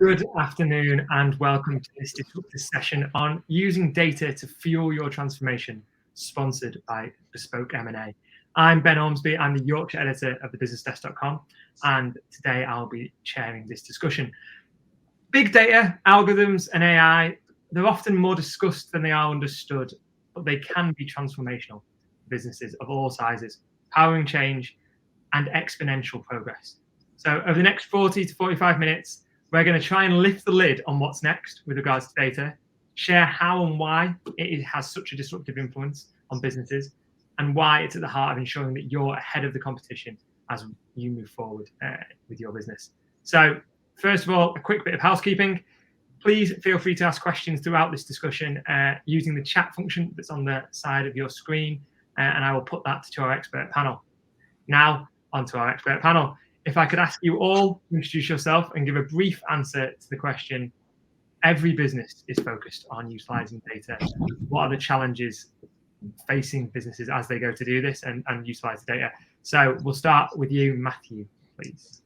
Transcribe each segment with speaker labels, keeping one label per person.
Speaker 1: Good afternoon and welcome to this Disruptors session on using data to fuel your transformation, sponsored by Bespoke M&A. I'm Ben Ormsby, I'm the Yorkshire editor of thebusinessdesk.com, and today I'll be chairing this discussion. Big data, algorithms and AI, they're often more discussed than they are understood, but they can be transformational for businesses of all sizes, powering change and exponential progress. So over the next 40 to 45 minutes, we're going to try and lift the lid on what's next with regards to data, share how and why it has such a disruptive influence on businesses, and why it's at the heart of ensuring that you're ahead of the competition as you move forward with your business. So first of all, a quick bit of housekeeping. Please feel free to ask questions throughout this discussion using the chat function that's on the side of your screen, and I will put that to our expert panel. Now, onto our expert panel. If I could ask you all to introduce yourself and give a brief answer to the question, every business is focused on utilising data. What are the challenges facing businesses as they go to do this and utilise the data? So we'll start with you, Matthew, please.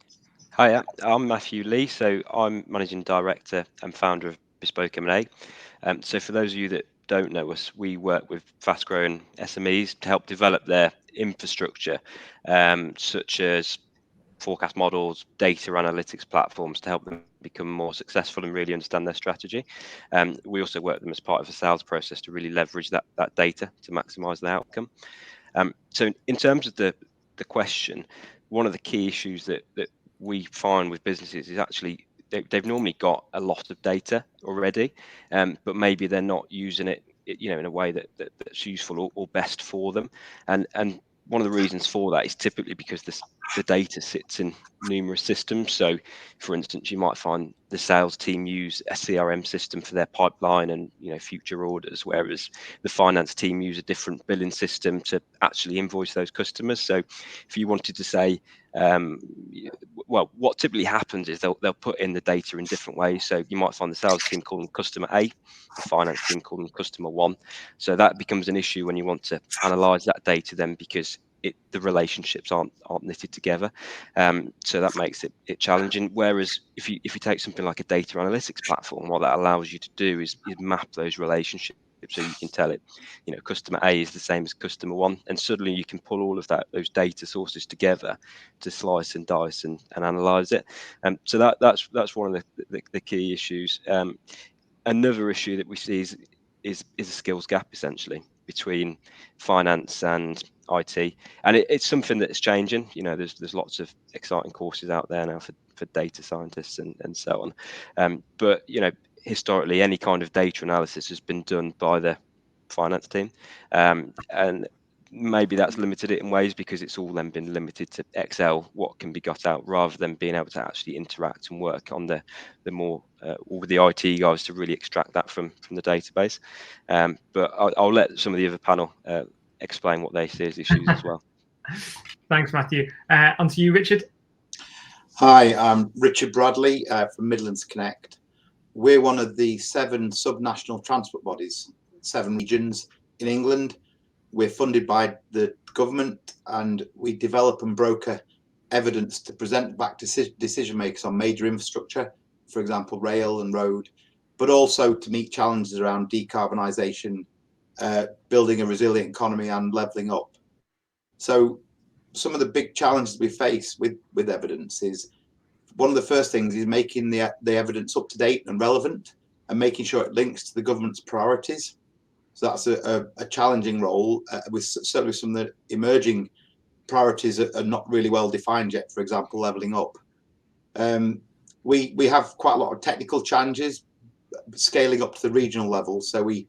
Speaker 2: Hi, I'm Matthew Lee. So I'm Managing Director and founder of Bespoke M&A. So for those of you that don't know us, we work with fast-growing SMEs to help develop their infrastructure, such as forecast models, data analytics platforms to help them become more successful and really understand their strategy. We also work with them as part of a sales process to really leverage that data to maximise the outcome. So in terms of the question, one of the key issues that we find with businesses is actually they've normally got a lot of data already, but maybe they're not using it, in a way that's useful or best for them. And one of the reasons for that is typically because the data sits in numerous systems. So, for instance, you might find the sales team use a CRM system for their pipeline and future orders, whereas the finance team use a different billing system to actually invoice those customers. So, if you wanted to say, well, what typically happens is they'll put in the data in different ways. So you might find the sales team calling customer A, the finance team calling customer 1. So that becomes an issue when you want to analyze that data then, because the relationships aren't knitted together. So that makes it challenging. Whereas if you take something like a data analytics platform, what that allows you to do is map those relationships. So you can tell it, customer A is the same as customer 1, and suddenly you can pull all of those data sources together to slice and dice and analyze it. So that's one of the key issues. Another issue that we see is a skills gap, essentially, between finance and IT, and it's something that's changing. There's lots of exciting courses out there now for data scientists and so on. But historically, any kind of data analysis has been done by the finance team, and maybe that's limited it in ways because it's all then been limited to Excel, what can be got out, rather than being able to actually interact and work on the more all with the IT guys to really extract that from the database. But I'll let some of the other panel explain what they see as issues as well.
Speaker 1: Thanks, Matthew. On to you, Richard.
Speaker 3: Hi, I'm Richard Bradley from Midlands Connect. We're one of the 7 subnational transport bodies, 7 regions in England. We're funded by the government, and we develop and broker evidence to present back to decision makers on major infrastructure, for example, rail and road, but also to meet challenges around decarbonisation, building a resilient economy and levelling up. So some of the big challenges we face with evidence is, one of the first things is making the evidence up to date and relevant, and making sure it links to the government's priorities. So that's a challenging role, with certainly some of the emerging priorities are not really well defined yet. For example, levelling up. We have quite a lot of technical challenges scaling up to the regional level. So we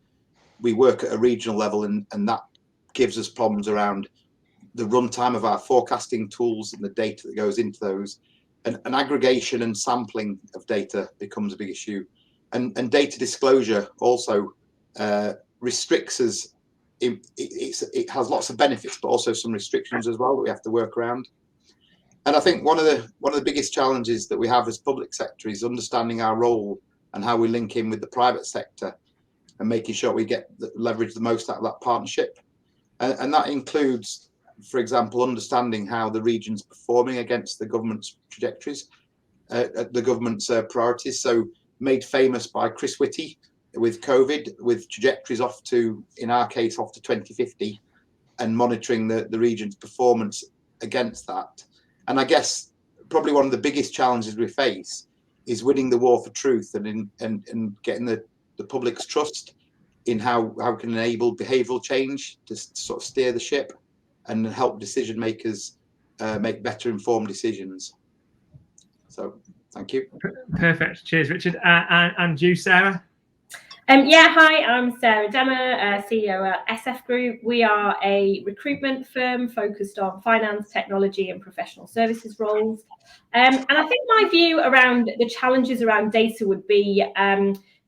Speaker 3: work at a regional level, and that gives us problems around the runtime of our forecasting tools and the data that goes into those. And aggregation and sampling of data becomes a big issue. And data disclosure also restricts us. It has lots of benefits, but also some restrictions as well that we have to work around. And I think one of the biggest challenges that we have as public sector is understanding our role and how we link in with the private sector, and making sure we leverage the most out of that partnership. And that includes, for example, understanding how the region's performing against the government's trajectories, the government's priorities. So made famous by Chris Whitty with COVID, with trajectories off to, in our case, off to 2050, and monitoring the region's performance against that. And I guess probably one of the biggest challenges we face is winning the war for truth and getting the public's trust in how can enable behavioural change to sort of steer the ship and help decision makers make better informed decisions. So thank you.
Speaker 1: Perfect. Cheers, Richard. And you, Sarah?
Speaker 4: Yeah, hi, I'm Saira Demmer, CEO at SF Group. We are a recruitment firm focused on finance, technology and professional services roles. And I think my view around the challenges around data would be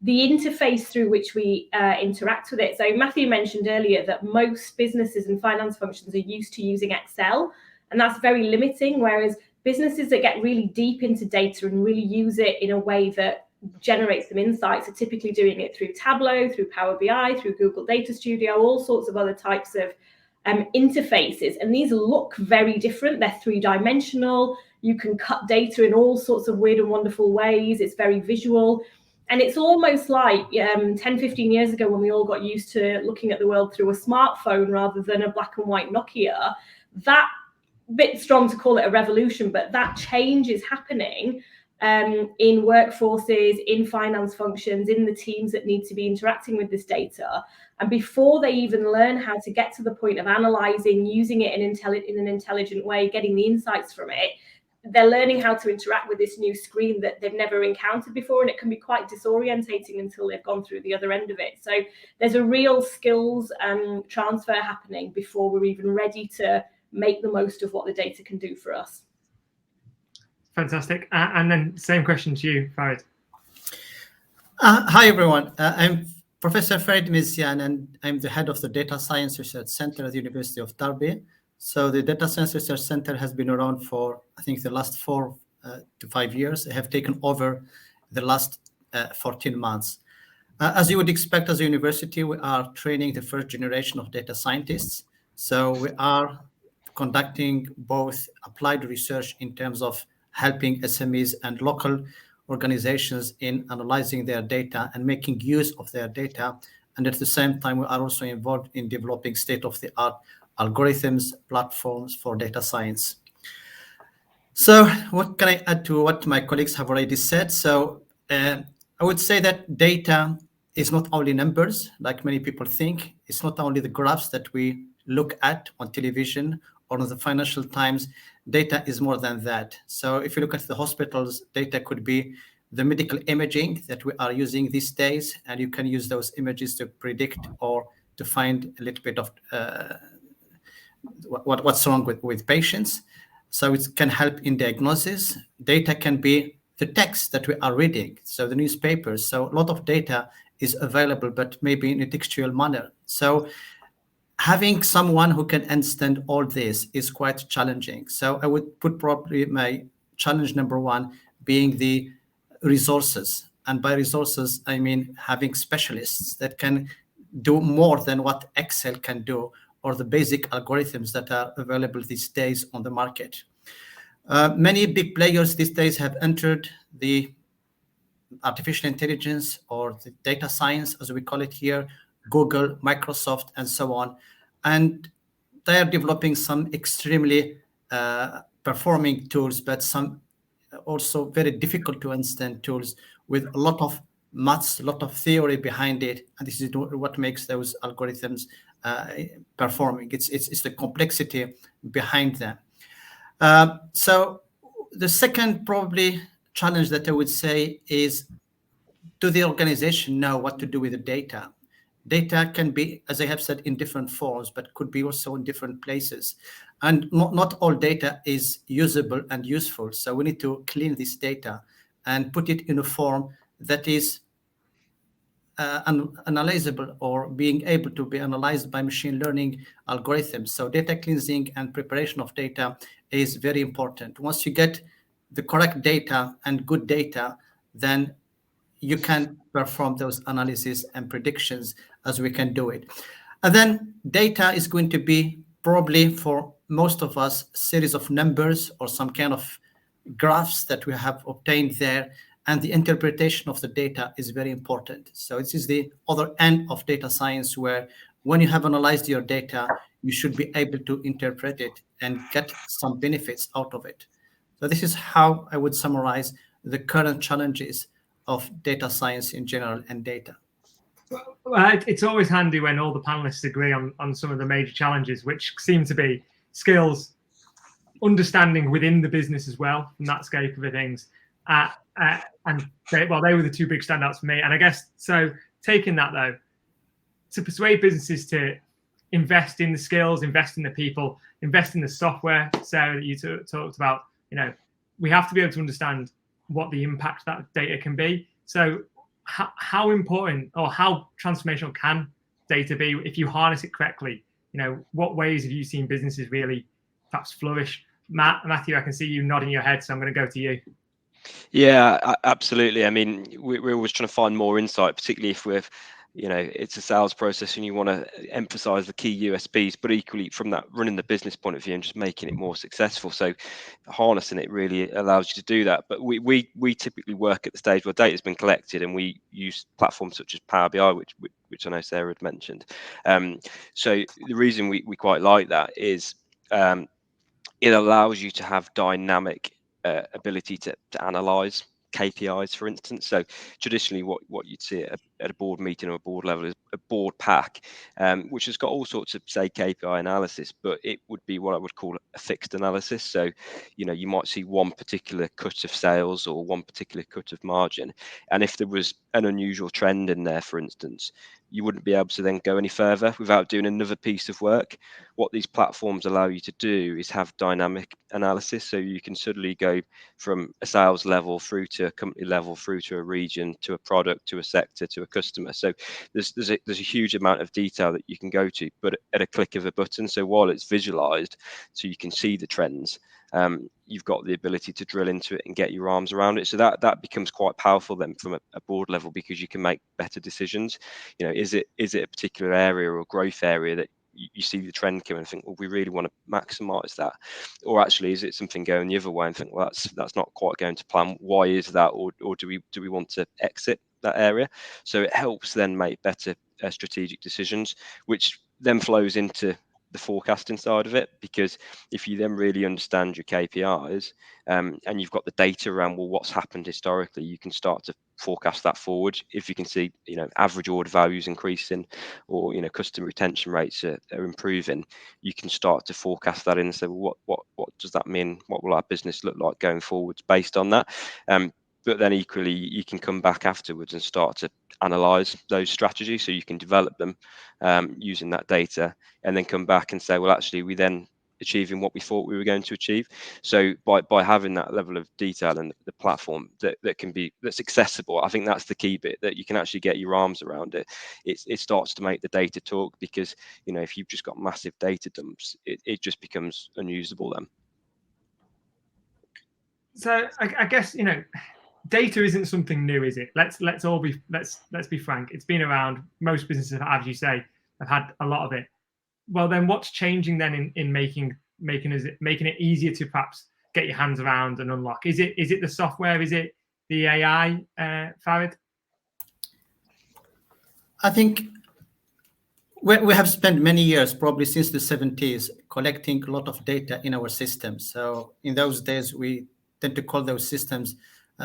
Speaker 4: the interface through which we interact with it. So Matthew mentioned earlier that most businesses and finance functions are used to using Excel, and that's very limiting, whereas businesses that get really deep into data and really use it in a way that generates some insights are typically doing it through Tableau, through PowerBI, through Google Data Studio, all sorts of other types of interfaces. And these look very different. They're three-dimensional. You can cut data in all sorts of weird and wonderful ways. It's very visual. And it's almost like 10, 15 years ago when we all got used to looking at the world through a smartphone rather than a black and white Nokia. That bit strong to call it a revolution, but that change is happening in workforces, in finance functions, in the teams that need to be interacting with this data. And before they even learn how to get to the point of analysing, using it in an intelligent way, getting the insights from it, they're learning how to interact with this new screen that they've never encountered before, and it can be quite disorientating until they've gone through the other end of it. So there's a real skills transfer happening before we're even ready to make the most of what the data can do for us.
Speaker 1: Fantastic. And then same question to you, Farid.
Speaker 5: Hi, everyone. I'm Professor Farid Meziane, and I'm the head of the Data Science Research Center at the University of Derby. So the Data Science Research Center has been around for, I think, the last 4 to 5 years. I have taken over the last 14 months. As you would expect as a university, we are training the first generation of data scientists. So we are conducting both applied research in terms of helping SMEs and local organizations in analyzing their data and making use of their data. And at the same time, we are also involved in developing state-of-the-art algorithms, platforms for data science. So what can I add to what my colleagues have already said? So I would say that data is not only numbers, like many people think. It's not only the graphs that we look at on television or on the Financial Times. Data is more than that. So if you look at the hospitals, data could be the medical imaging that we are using these days, and you can use those images to predict or to find a little bit of what's wrong with patients. So it can help in diagnosis. Data can be the text that we are reading, so the newspapers. So a lot of data is available, but maybe in a textual manner. So having someone who can understand all this is quite challenging. So I would put probably my challenge number 1 being the resources. And by resources, I mean having specialists that can do more than what Excel can do, or the basic algorithms that are available these days on the market. Many big players these days have entered the artificial intelligence or the data science, as we call it here, Google, Microsoft, and so on. And they are developing some extremely performing tools, but some also very difficult to understand tools with a lot of maths, a lot of theory behind it. And this is what makes those algorithms performing. It's the complexity behind them. So the second probably challenge that I would say is, do the organization know what to do with the data? Data can be, as I have said, in different forms, but could be also in different places. And not all data is usable and useful. So we need to clean this data and put it in a form that is analyzable or being able to be analyzed by machine learning algorithms. So data cleansing and preparation of data is very important. Once you get the correct data and good data, then you can perform those analyses and predictions as we can do it. And then data is going to be probably for most of us a series of numbers or some kind of graphs that we have obtained there, and the interpretation of the data is very important. So this is the other end of data science, where when you have analyzed your data, you should be able to interpret it and get some benefits out of it. So this is how I would summarize the current challenges of data science in general and data.
Speaker 1: Well, it's always handy when all the panelists agree on some of the major challenges, which seem to be skills, understanding within the business as well, from that scope of things. And they were the two big standouts for me. And I guess, so taking that though, to persuade businesses to invest in the skills, invest in the people, invest in the software, Sarah, that you talked about, we have to be able to understand what the impact that data can be. So how important or how transformational can data be if you harness it correctly? What ways have you seen businesses really perhaps flourish? Matthew, I can see you nodding your head, so I'm going to go to you.
Speaker 2: Yeah, absolutely. I mean, we're always trying to find more insight, particularly if we're, it's a sales process and you want to emphasize the key USPs, but equally from that running the business point of view and just making it more successful. So harnessing it really allows you to do that. But we typically work at the stage where data has been collected, and we use platforms such as PowerBI, which I know Sarah had mentioned. So the reason we quite like that is it allows you to have dynamic ability to analyze KPIs, for instance. So traditionally what you'd see at a board meeting or a board level is a board pack, which has got all sorts of, say, KPI analysis, but it would be what I would call a fixed analysis. So, you might see one particular cut of sales or one particular cut of margin. And if there was an unusual trend in there, for instance, you wouldn't be able to then go any further without doing another piece of work. What these platforms allow you to do is have dynamic analysis. So you can suddenly go from a sales level through to a company level, through to a region, to a product, to a sector, to a customer. So there's a huge amount of detail that you can go to, but at a click of a button. So while it's visualized, so you can see the trends, you've got the ability to drill into it and get your arms around it. So that becomes quite powerful then from a board level, because you can make better decisions. Is it a particular area or growth area that you see the trend coming and think, well, we really want to maximize that? Or actually, is it something going the other way and think, well, that's not quite going to plan? Why is that? Or do we want to exit that area? So it helps then make better strategic decisions, which then flows into the forecasting side of it, because if you then really understand your KPIs and you've got the data around, well, what's happened historically, you can start to forecast that forward. If you can see, average order values increasing, or customer retention rates are improving, you can start to forecast that in and say, well, what does that mean? What will our business look like going forwards based on that? But then equally, you can come back afterwards and start to analyze those strategies, so you can develop them using that data, and then come back and say, well, actually, we then achieving what we thought we were going to achieve. So by having that level of detail and the platform that's accessible, I think that's the key bit, that you can actually get your arms around it. It starts to make the data talk, because if you've just got massive data dumps, it just becomes unusable then.
Speaker 1: So I guess data isn't something new, is it? Let's be frank. It's been around. Most businesses, as you say, have had a lot of it. Well, then what's changing then in making it easier to perhaps get your hands around and unlock? Is it the software? Is it the AI, Farid?
Speaker 5: I think we have spent many years, probably since the 70s, collecting a lot of data in our systems. So in those days, we tend to call those systems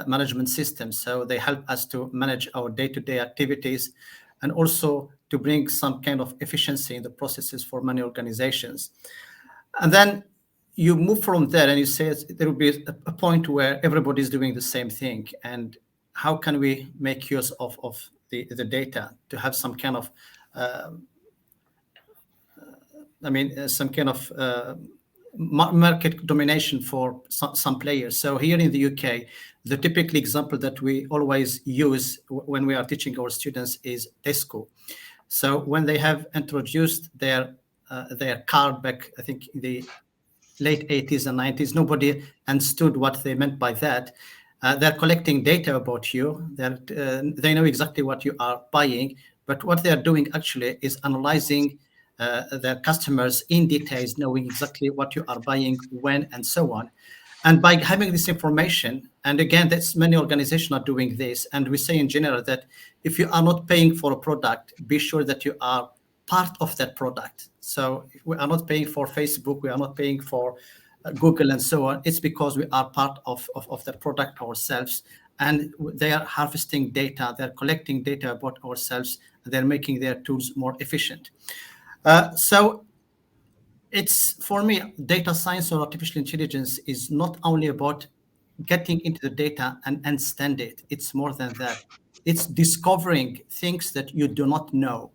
Speaker 5: management systems. So they help us to manage our day-to-day activities, and also to bring some kind of efficiency in the processes for many organizations. And then you move from there and you say there will be a point where everybody's doing the same thing. And how can we make use of the data to have some kind of, some kind of market domination for some players. So here in the UK, the typical example that we always use when we are teaching our students is Tesco. So when they have introduced their card back, I think in the late 80s and 90s, nobody understood what they meant by that. They're collecting data about you. They know exactly what you are buying, but what they're doing actually is analyzing their customers in details, knowing exactly what you are buying, when, and so on. And by having this information, and again, that's many organizations are doing this, and we say in general that if you are not paying for a product, be sure that you are part of that product. So if we are not paying for Facebook, we are not paying for Google and so on, it's because we are part of that product ourselves, and they are harvesting data, they're collecting data about ourselves, and they're making their tools more efficient. So it's, for me, data science or artificial intelligence is not only about getting into the data and understand it. It's more than that. It's discovering things that you do not know.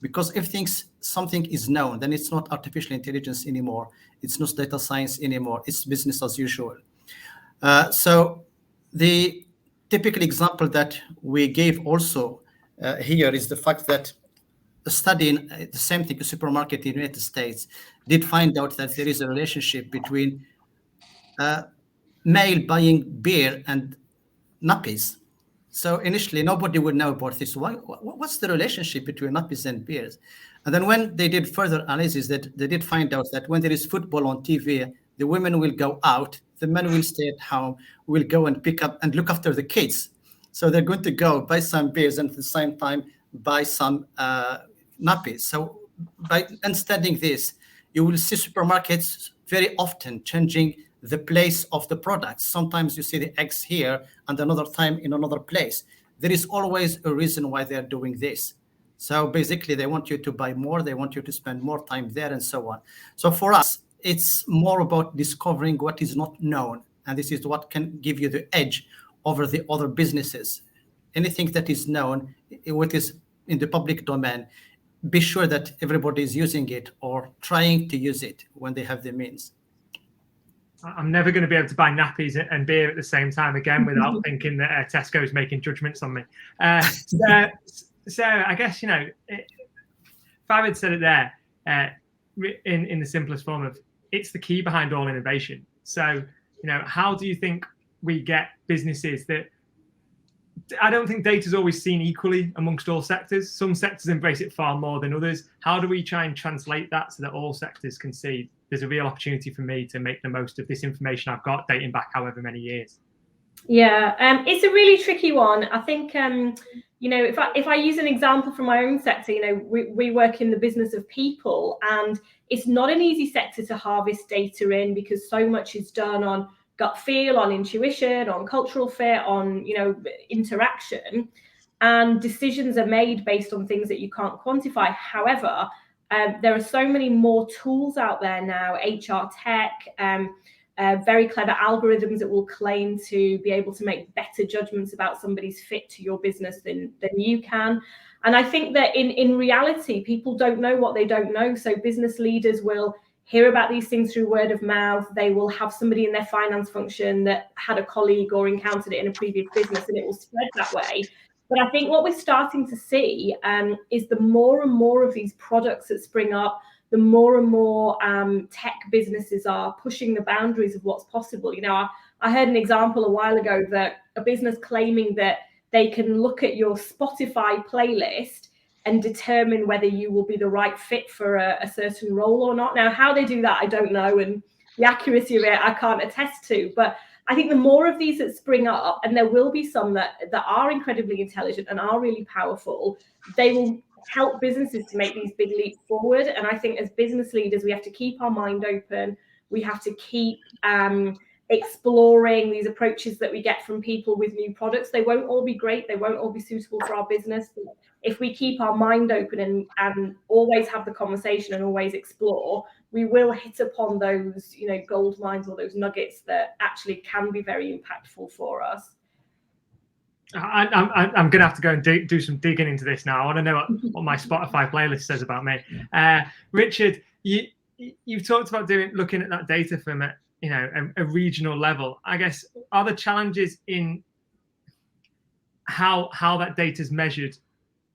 Speaker 5: Because if something is known, then it's not artificial intelligence anymore. It's not data science anymore. It's business as usual. So the typical example that we gave also here is the fact that a study in the same thing, a supermarket in the United States, did find out that there is a relationship between male buying beer and nappies. So initially, nobody would know about this. What's the relationship between nappies and beers? And then when they did further analysis, that they did find out that when there is football on TV, the women will go out, the men will stay at home, will go and pick up and look after the kids. So they're going to go buy some beers and at the same time buy some nappies. So by understanding this, you will see supermarkets very often changing the place of the products. Sometimes you see the eggs here and another time in another place. There is always a reason why they're doing this. So basically they want you to buy more, they want you to spend more time there and so on. So for us, it's more about discovering what is not known. And this is what can give you the edge over the other businesses. Anything that is known, what is in the public domain, be sure that everybody is using it or trying to use it when they have the means.
Speaker 1: I'm never going to be able to buy nappies and beer at the same time again without thinking that Tesco is making judgments on me. So I guess, Farid said it there in the simplest form of, it's the key behind all innovation. So, how do you think we get businesses that, I don't think data is always seen equally amongst all sectors. Some sectors embrace it far more than others. How do we try and translate that so that all sectors can see there's a real opportunity for me to make the most of this information I've got dating back however many years?
Speaker 4: Yeah, it's a really tricky one. I think, if I use an example from my own sector, we work in the business of people, and it's not an easy sector to harvest data in because so much is done on gut feel, on intuition, on cultural fit, on, interaction, and decisions are made based on things that you can't quantify. However, there are so many more tools out there now, HR tech, very clever algorithms that will claim to be able to make better judgments about somebody's fit to your business than you can. And I think that in reality, people don't know what they don't know. So business leaders will hear about these things through word of mouth. They will have somebody in their finance function that had a colleague or encountered it in a previous business, and it will spread that way. But I think what we're starting to see is the more and more of these products that spring up, the more and more tech businesses are pushing the boundaries of what's possible. I heard an example a while ago that a business claiming that they can look at your Spotify playlist and determine whether you will be the right fit for a certain role or not. Now, how they do that, I don't know. And the accuracy of it, I can't attest to. But I think the more of these that spring up, and there will be some that are incredibly intelligent and are really powerful, they will help businesses to make these big leaps forward. And I think as business leaders, we have to keep our mind open. We have to keep exploring these approaches that we get from people with new products. They won't all be great. They won't all be suitable for our business. But if we keep our mind open and always have the conversation and always explore, we will hit upon those, gold mines or those nuggets that actually can be very impactful for us.
Speaker 1: I'm going to have to go and do some digging into this now. I want to know what my Spotify playlist says about me. Richard, you've talked about looking at that data from a regional level. I guess, are there challenges in how that data is measured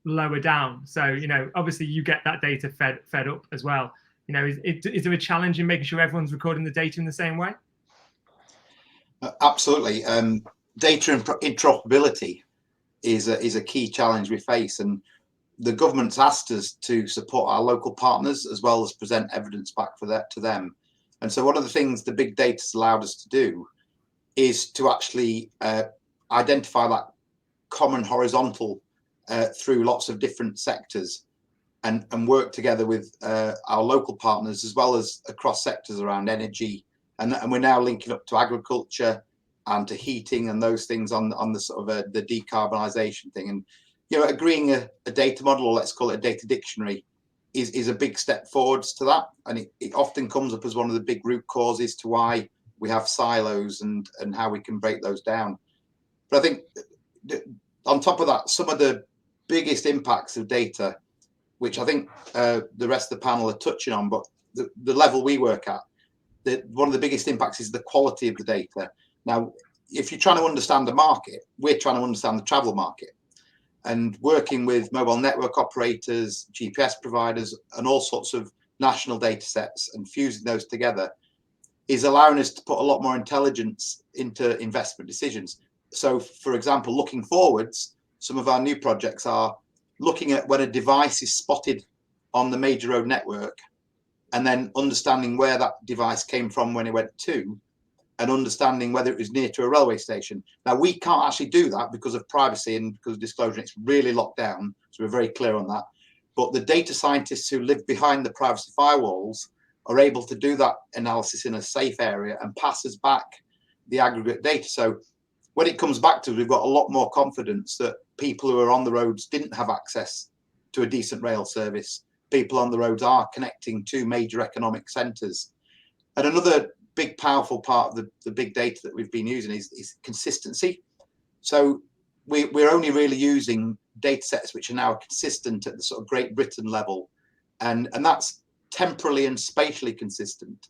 Speaker 1: lower down? So, obviously you get that data fed up as well. Is there a challenge in making sure everyone's recording the data in the same way?
Speaker 3: Absolutely. Data interoperability is a key challenge we face, and the government's asked us to support our local partners as well as present evidence back to them. And so one of the things the big data's allowed us to do is to actually identify that common horizontal through lots of different sectors and work together with our local partners as well as across sectors around energy. And we're now linking up to agriculture and to heating and those things on the sort of the decarbonisation thing. And, you know, agreeing a data model, or let's call it a data dictionary, is a big step forwards to that. And it often comes up as one of the big root causes to why we have silos and how we can break those down. But I think on top of that, some of the biggest impacts of data, which I think the rest of the panel are touching on, but the level we work at, one of the biggest impacts is the quality of the data. Now, if you're trying to understand the market, we're trying to understand the travel market. And working with mobile network operators, GPS providers, and all sorts of national data sets and fusing those together is allowing us to put a lot more intelligence into investment decisions. So, for example, looking forwards, some of our new projects are looking at when a device is spotted on the major road network and then understanding where that device came from when it went to, and understanding whether it was near to a railway station. Now, we can't actually do that because of privacy and because of disclosure. It's really locked down, so we're very clear on that. But the data scientists who live behind the privacy firewalls are able to do that analysis in a safe area and pass us back the aggregate data. So when it comes back to us, we've got a lot more confidence that people who are on the roads didn't have access to a decent rail service. People on the roads are connecting to major economic centres. And another big powerful part of the big data that we've been using is consistency. So we're only really using data sets which are now consistent at the sort of Great Britain level, and that's temporally and spatially consistent.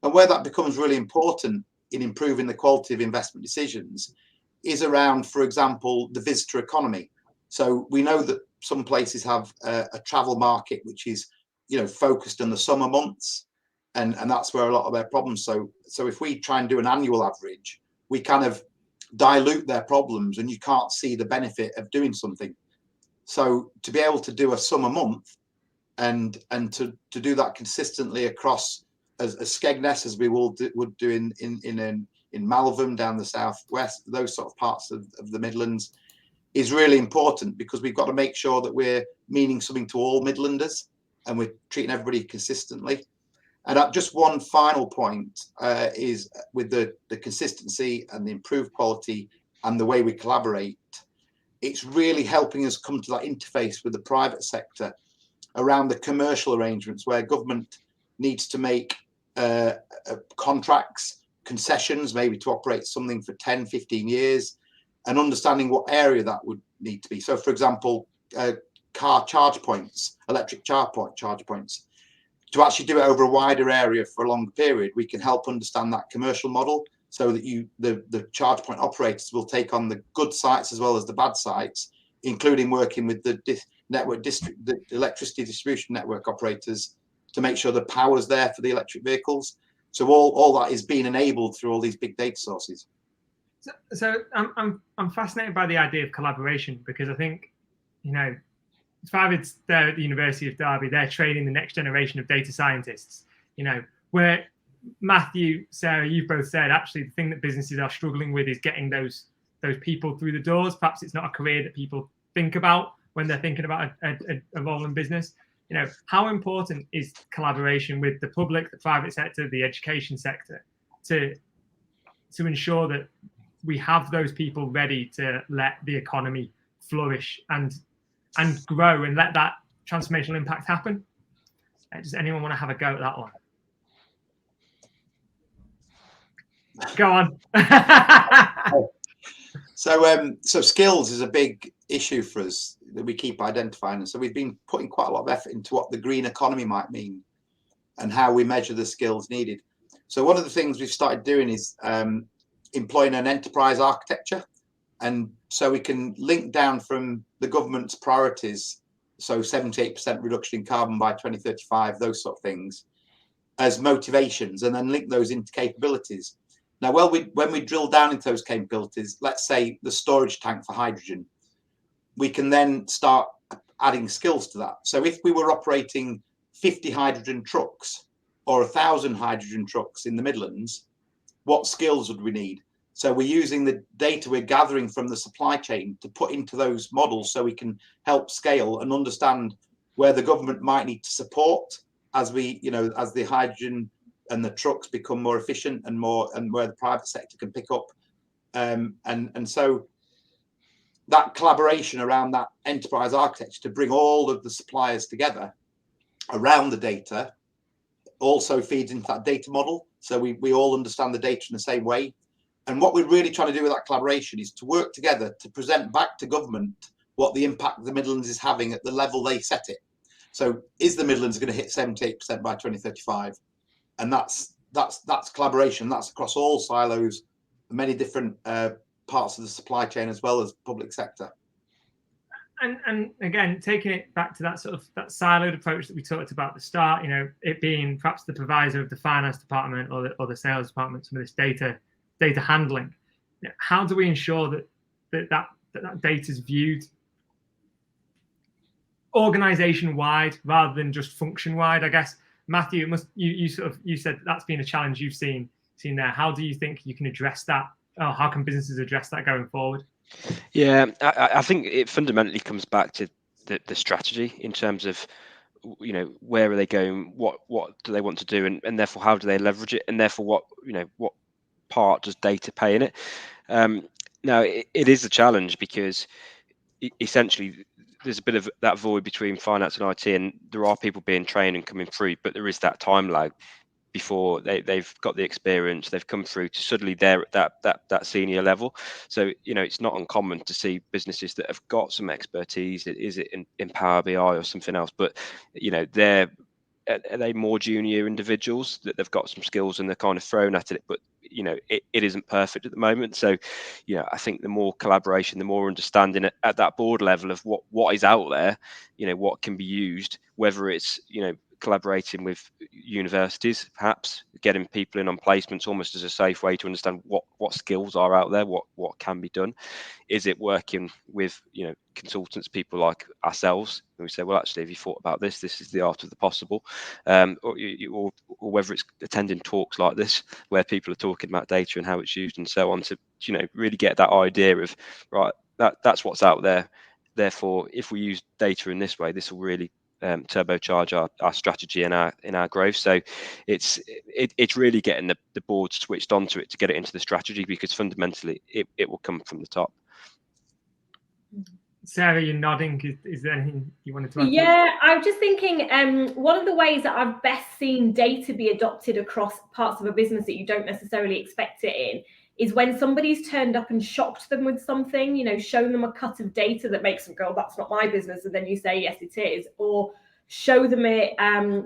Speaker 3: And where that becomes really important in improving the quality of investment decisions is around, for example, the visitor economy. So we know that some places have a travel market which is, you know, focused on the summer months. And that's where a lot of their problems. So if we try and do an annual average, we kind of dilute their problems, and you can't see the benefit of doing something. So to be able to do a summer month and to do that consistently across as Skegness as we would do in Malvern down the southwest, those sort of parts of the Midlands, is really important, because we've got to make sure that we're meaning something to all Midlanders and we're treating everybody consistently. And just one final point is with the consistency and the improved quality and the way we collaborate, it's really helping us come to that interface with the private sector around the commercial arrangements where government needs to make contracts, concessions, maybe to operate something for 10, 15 years, and understanding what area that would need to be. So, for example, car charge points, electric charge points. To actually do it over a wider area for a longer period, we can help understand that commercial model so that the charge point operators will take on the good sites as well as the bad sites, including working with the electricity distribution network operators to make sure the power's there for the electric vehicles. So all that is being enabled through all these big data sources.
Speaker 1: So I'm fascinated by the idea of collaboration, because I think, you know, Farid's there at the University of Derby. They're training the next generation of data scientists. You know, where Matthew, Sarah, you've both said actually the thing that businesses are struggling with is getting those people through the doors. Perhaps it's not a career that people think about when they're thinking about a role in business. You know, how important is collaboration with the public, the private sector, the education sector, to ensure that we have those people ready to let the economy flourish and grow and let that transformational impact happen? Does anyone want to have a go at that one? Go on.
Speaker 3: So skills is a big issue for us that we keep identifying. And so we've been putting quite a lot of effort into what the green economy might mean and how we measure the skills needed. So one of the things we've started doing is employing an enterprise architecture. And so we can link down from the government's priorities, so 78% reduction in carbon by 2035, those sort of things, as motivations, and then link those into capabilities. Now, when we drill down into those capabilities, let's say the storage tank for hydrogen, we can then start adding skills to that. So if we were operating 50 hydrogen trucks or 1,000 hydrogen trucks in the Midlands, what skills would we need? So we're using the data we're gathering from the supply chain to put into those models so we can help scale and understand where the government might need to support as we, as the hydrogen and the trucks become more efficient and where the private sector can pick up. And so that collaboration around that enterprise architecture to bring all of the suppliers together around the data also feeds into that data model. So we all understand the data in the same way. And what we're really trying to do with that collaboration is to work together to present back to government what the impact the Midlands is having at the level they set it. So is the Midlands going to hit 78% by 2035? And that's collaboration. That's across all silos, many different parts of the supply chain as well as public sector.
Speaker 1: And again, taking it back to that siloed approach that we talked about at the start, it being perhaps the proviso of the finance department or the sales department, some of this data handling. How do we ensure that data is viewed organization-wide rather than just function-wide? I guess, Matthew, you said that's been a challenge you've seen there. How do you think you can address that? Or how can businesses address that going forward?
Speaker 2: Yeah, I think it fundamentally comes back to the strategy in terms of, where are they going, what do they want to do, and therefore how do they leverage it, and therefore what part does data play in it. Now it is a challenge because essentially there's a bit of that void between finance and IT, and there are people being trained and coming through, but there is that time lag before they've got the experience, they've come through to suddenly they're at that senior level. So it's not uncommon to see businesses that have got some expertise, is it in Power BI or something else, but are they more junior individuals that they've got some skills and they're kind of thrown at it, but it isn't perfect at the moment. So I think the more collaboration, the more understanding at that board level of what is out there, what can be used, whether it's collaborating with universities, perhaps getting people in on placements almost as a safe way to understand what skills are out there, what can be done. Is it working with consultants, people like ourselves, and we say, well, actually, have you thought about this is the art of the possible, or whether it's attending talks like this where people are talking about data and how it's used and so on, to really get that idea of, right, that's what's out there, therefore if we use data in this way, this will really turbocharge our strategy and our growth. So it's really getting the board switched onto it to get it into the strategy, because fundamentally it will come from the top.
Speaker 1: Sarah, you're nodding. Is there anything you wanted to add?
Speaker 4: Yeah, I was just thinking, one of the ways that I've best seen data be adopted across parts of a business that you don't necessarily expect it in is when somebody's turned up and shocked them with something, shown them a cut of data that makes them go, that's not my business, and then you say, yes, it is, or show them it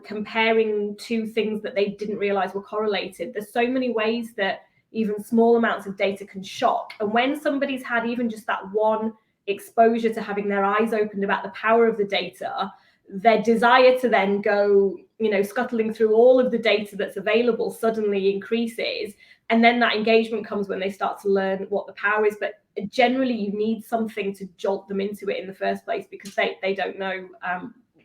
Speaker 4: comparing two things that they didn't realize were correlated. There's so many ways that even small amounts of data can shock. And when somebody's had even just that one exposure to having their eyes opened about the power of the data, their desire to then go, scuttling through all of the data that's available suddenly increases. And then that engagement comes when they start to learn what the power is. But generally, you need something to jolt them into it in the first place, because they don't know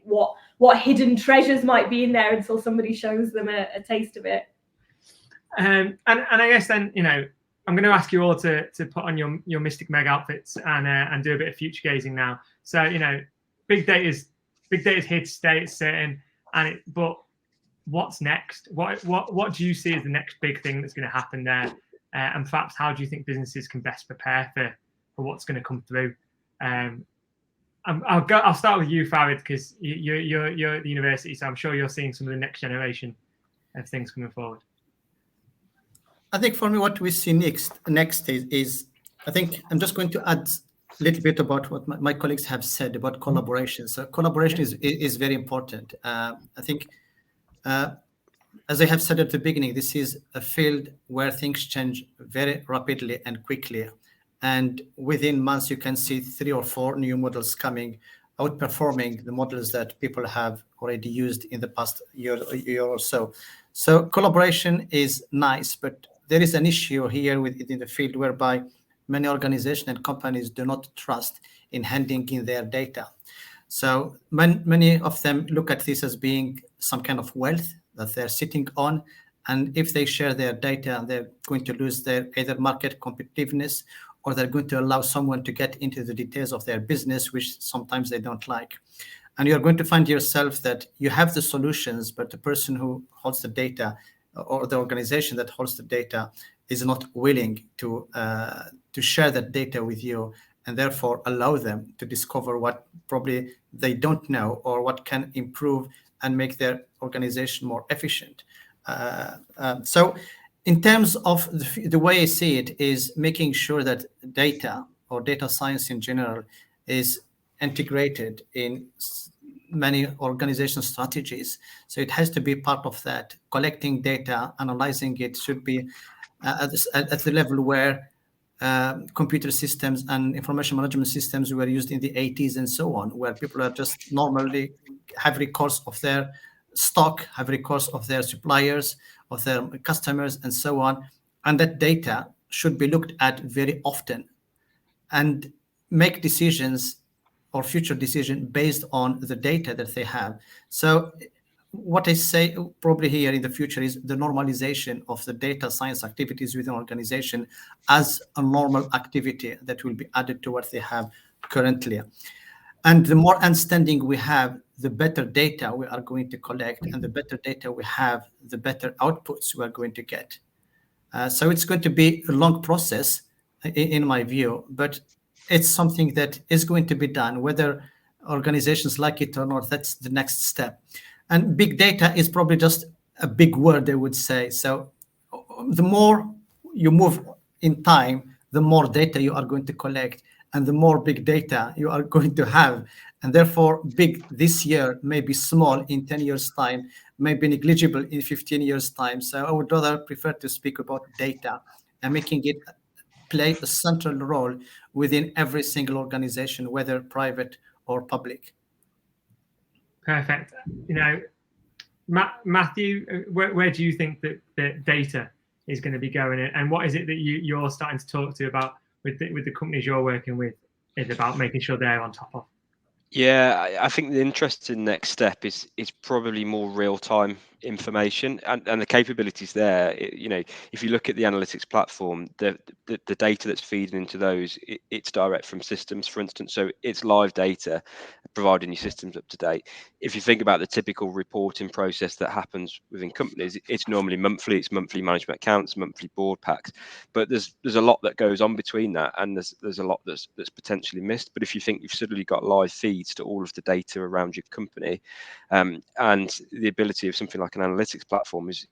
Speaker 4: what hidden treasures might be in there until somebody shows them a taste of it.
Speaker 1: And I guess then, I'm going to ask you all to put on your Mystic Meg outfits and do a bit of future gazing now. So, big data is here to stay, it's certain. But what's next? What do you see as the next big thing that's going to happen there? And perhaps how do you think businesses can best prepare for what's going to come through? I'll start with you, Farid, because you're at the university, so I'm sure you're seeing some of the next generation of things coming forward.
Speaker 5: I think for me, what we see next is I think I'm just going to add a little bit about what my colleagues have said about collaboration. So collaboration is very important. I think, as I have said at the beginning, this is a field where things change very rapidly and quickly. And within months, you can see 3 or 4 new models coming, outperforming the models that people have already used in the past year or so. So collaboration is nice, but there is an issue here within the field whereby many organizations and companies do not trust in handing in their data. So many of them look at this as being some kind of wealth that they're sitting on. And if they share their data, they're going to lose their either market competitiveness, or they're going to allow someone to get into the details of their business, which sometimes they don't like. And you're going to find yourself that you have the solutions, but the person who holds the data or the organization that holds the data is not willing to share that data with you, and therefore allow them to discover what probably they don't know, or what can improve and make their organization more efficient. So in terms of the way I see it is making sure that data or data science in general is integrated in many organization strategies. So it has to be part of that. Collecting data, analyzing it should be at the level where computer systems and information management systems were used in the 80s and so on, where people are just normally have recourse of their stock, have recourse of their suppliers, of their customers, and so on. And that data should be looked at very often and make decisions or future decision based on the data that they have. So what I say probably here in the future is the normalization of the data science activities within an organization as a normal activity that will be added to what they have currently. And the more understanding we have, the better data we are going to collect, and the better data we have, the better outputs we are going to get. So it's going to be a long process, in my view, but it's something that is going to be done, whether organizations like it or not. That's the next step. And big data is probably just a big word, I would say. So the more you move in time, the more data you are going to collect, and the more big data you are going to have. And therefore, big this year may be small in 10 years' time, may be negligible in 15 years' time. So I would rather prefer to speak about data and making it play a central role within every single organization, whether private or public.
Speaker 1: Perfect. You know, Matthew, where do you think that data is going to be going, and what is it that you're starting to talk to about with the companies you're working with, is about making sure they're on top of?
Speaker 2: Yeah, I think the interesting next step is probably more real-time information and the capabilities there. You know, if you look at the analytics platform, the data that's feeding into those, it's direct from systems, for instance. So it's live data, providing your systems up to date. If you think about the typical reporting process that happens within companies, it's normally monthly. It's monthly management accounts, monthly board packs. But there's a lot that goes on between that, and there's a lot that's potentially missed. But if you think you've suddenly got live feeds to all of the data around your company, and the ability of something like an analytics platform is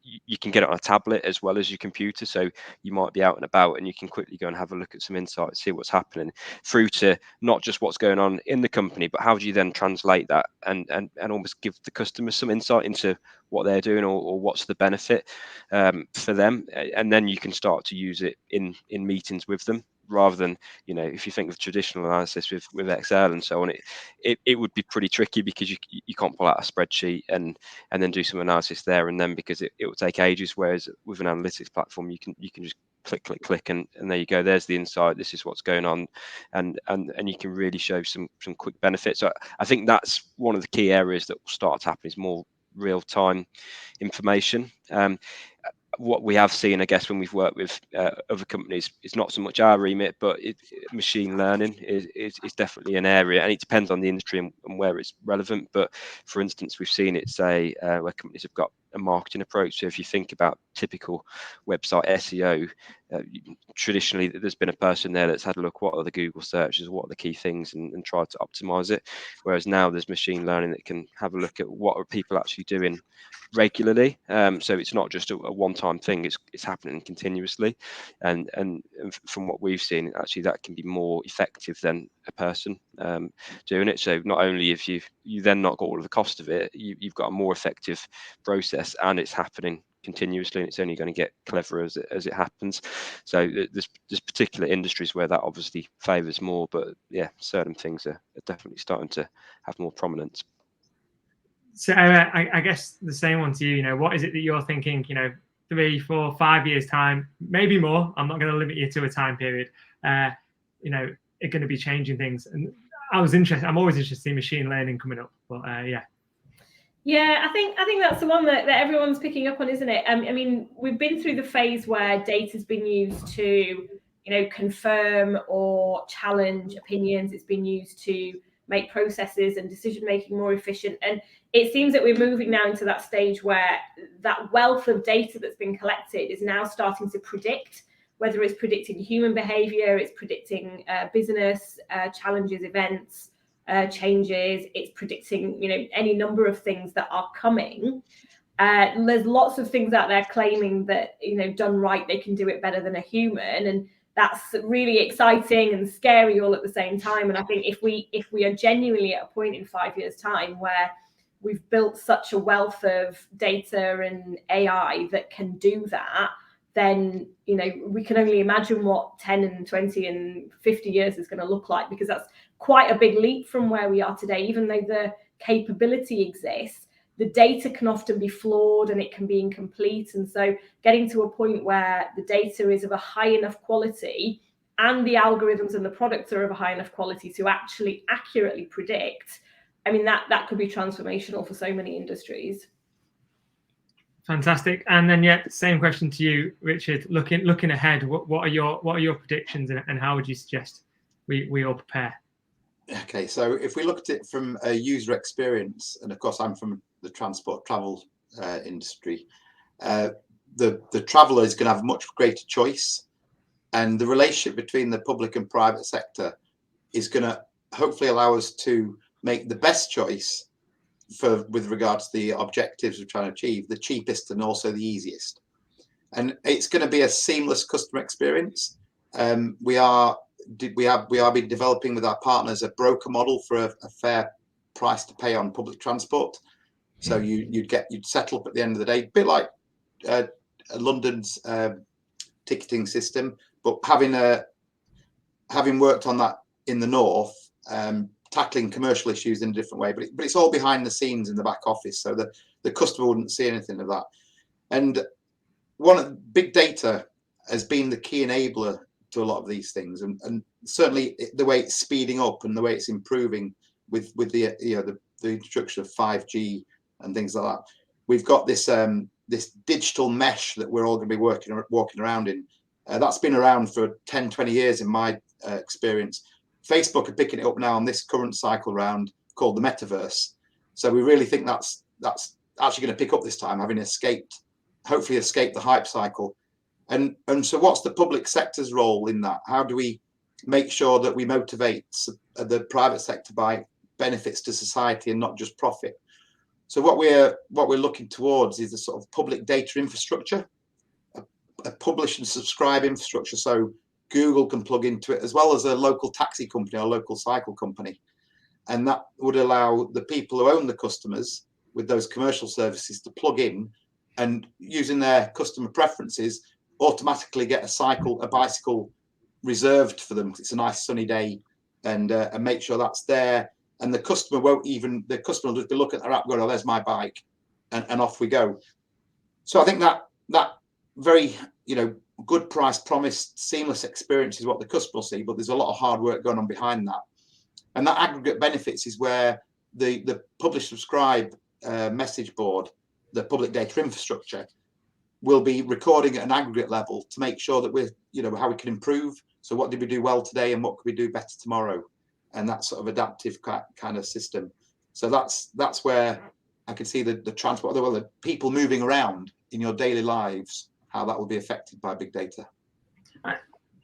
Speaker 2: you can get it on a tablet as well as your computer. So you might be out and about and you can quickly go and have a look at some insights, see what's happening, through to not just what's going on in the company, but how do you then translate that and almost give the customers some insight into what they're doing, or what's the benefit for them. And then you can start to use it in meetings with them, rather than, you know, if you think of traditional analysis with Excel and so on, it would be pretty tricky, because you can't pull out a spreadsheet and then do some analysis there and then, because it will take ages. Whereas with an analytics platform, you can just click and there you go, there's the insight, this is what's going on, and you can really show some quick benefits. So I think that's one of the key areas that will start to happen, is more real-time information. What we have seen, I guess, when we've worked with other companies, it's not so much our remit, but machine learning is definitely an area, and it depends on the industry and where it's relevant. But for instance, we've seen it, say, where companies have got a marketing approach. So if you think about typical website SEO, traditionally there's been a person there that's had a look, what are the Google searches, what are the key things, and tried to optimize it. Whereas now there's machine learning that can have a look at what are people actually doing regularly. So it's not just a one-time thing, it's happening continuously, and from what we've seen, actually that can be more effective than a person doing it. So not only if you then not got all of the cost of it, you've got a more effective process, and it's happening continuously, and it's only going to get cleverer as it happens. So there's particular industries where that obviously favors more, but yeah, certain things are definitely starting to have more prominence.
Speaker 1: So I guess the same one to you. You know, what is it that you're thinking, you know, 3, 4, 5 years time, maybe more? I'm not going to limit you to a time period. You know, are going to be changing things. And I'm always interested in machine learning coming up. But yeah.
Speaker 4: Yeah, I think that's the one that everyone's picking up on, isn't it? I mean, we've been through the phase where data's been used to, confirm or challenge opinions. It's been used to make processes and decision making more efficient. And it seems that we're moving now into that stage where that wealth of data that's been collected is now starting to predict, whether it's predicting human behavior, it's predicting business challenges, events, changes, it's predicting any number of things that are coming. There's lots of things out there claiming that done right they can do it better than a human, and that's really exciting and scary all at the same time. And I think if we are genuinely at a point in 5 years' time where we've built such a wealth of data and AI that can do that, then we can only imagine what 10 and 20 and 50 years is going to look like, because that's quite a big leap from where we are today. Even though the capability exists, the data can often be flawed and it can be incomplete. And so getting to a point where the data is of a high enough quality and the algorithms and the products are of a high enough quality to actually accurately predict, I mean, that could be transformational for so many industries.
Speaker 1: Fantastic. And then, yeah, same question to you, Richard. Looking ahead, what are your predictions, and how would you suggest we all prepare?
Speaker 3: Okay, so if we looked at it from a user experience, and of course I'm from the transport travel industry, the traveller is going to have much greater choice, and the relationship between the public and private sector is going to hopefully allow us to make the best choice with regards to the objectives we're trying to achieve, the cheapest and also the easiest. And it's going to be a seamless customer experience. We are been developing with our partners a broker model for a fair price to pay on public transport. So you'd settle up at the end of the day, a bit like London's ticketing system, but having worked on that in the north, tackling commercial issues in a different way, but it's all behind the scenes in the back office, so that the customer wouldn't see anything of that. And big data has been the key enabler to a lot of these things, and certainly the way it's speeding up and the way it's improving with the introduction of 5G and things like that. We've got this digital mesh that we're all going to be walking around in. That's been around for 10-20 years in my experience. Facebook are picking it up now on this current cycle round called the metaverse. So we really think that's actually going to pick up this time, having hopefully escaped the hype cycle. And so what's the public sector's role in that? How do we make sure that we motivate the private sector by benefits to society and not just profit? So what we're looking towards is a sort of public data infrastructure, a publish and subscribe infrastructure, so Google can plug into it, as well as a local taxi company or local cycle company. And that would allow the people who own the customers with those commercial services to plug in and, using their customer preferences, automatically get a bicycle reserved for them because it's a nice sunny day, and make sure that's there. And the customer will just be looking at their app going, oh, there's my bike, and off we go. So I think that very good price promised seamless experience is what the customer will see, but there's a lot of hard work going on behind that. And that aggregate benefits is where the publish subscribe message board, the public data infrastructure, will be recording at an aggregate level to make sure that we're how we can improve. So what did we do well today and what could we do better tomorrow? And that sort of adaptive kind of system. So that's where I can see the transport, the people moving around in your daily lives, how that will be affected by big data.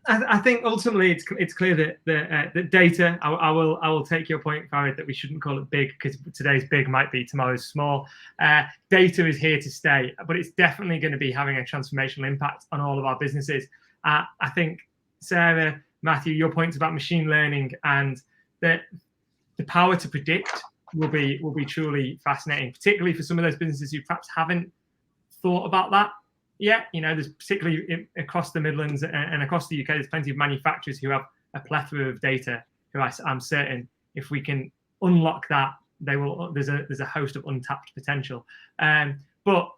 Speaker 1: I think ultimately it's clear that the data. I will take your point, Farid, that we shouldn't call it big, because today's big might be tomorrow's small. Data is here to stay, but it's definitely going to be having a transformational impact on all of our businesses. I think, Sarah, Matthew, your points about machine learning and the power to predict will be truly fascinating, particularly for some of those businesses who perhaps haven't thought about that yet. There's particularly across the Midlands and across the UK, there's plenty of manufacturers who have a plethora of data who I'm certain if we can unlock that, there's a host of untapped potential. But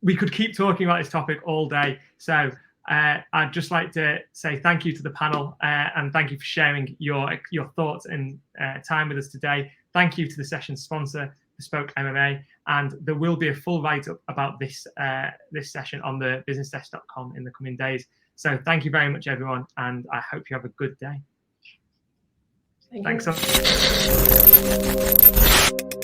Speaker 1: we could keep talking about this topic all day. So I'd just like to say thank you to the panel, and thank you for sharing your thoughts and time with us today. Thank you to the session sponsor, Bespoke MMA, and there will be a full write-up about this this session on the businessdesk.com in the coming days. So thank you very much, everyone, and I hope you have a good day.
Speaker 4: Thank
Speaker 1: Thanks
Speaker 4: you.
Speaker 1: so much.